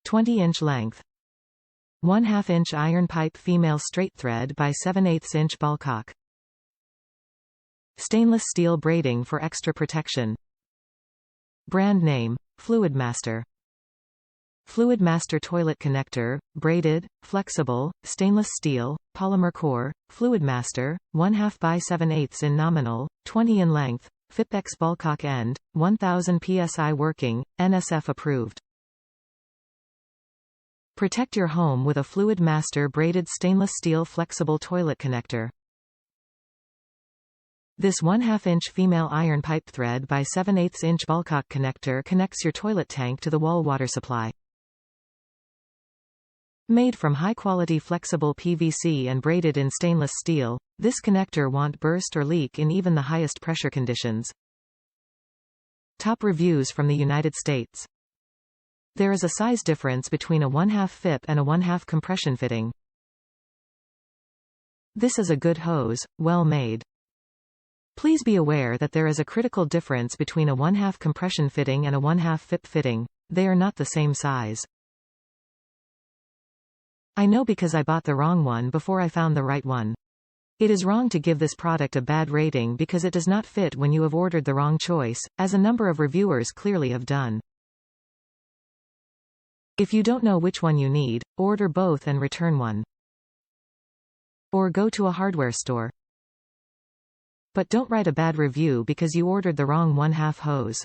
20-inch length. 1/2 inch iron pipe female straight thread by 7/8 inch Ballcock. Stainless steel braiding for extra protection. Brand name, Fluidmaster. Fluidmaster toilet connector, braided, flexible, stainless steel, polymer core, Fluidmaster, 1/2 by 7/8 in nominal, 20 in length, FIPEX Ballcock end, 1000 psi working, NSF approved. Protect your home with a Fluidmaster braided stainless steel flexible toilet connector. This 1/2 inch female iron pipe thread by 7/8 inch Ballcock connector connects your toilet tank to the wall water supply. Made from high-quality flexible PVC and braided in stainless steel, this connector won't burst or leak in even the highest pressure conditions. Top reviews from the United States. There is a size difference between a 1/2 FIP and a 1/2 compression fitting. This is a good hose, well made. Please be aware that there is a critical difference between a 1/2 compression fitting and a 1/2 FIP fitting. They are not the same size. I know because I bought the wrong one before I found the right one. It is wrong to give this product a bad rating because it does not fit when you have ordered the wrong choice, as a number of reviewers clearly have done. If you don't know which one you need, order both and return one. Or go to a hardware store. But don't write a bad review because you ordered the wrong 1/2 hose.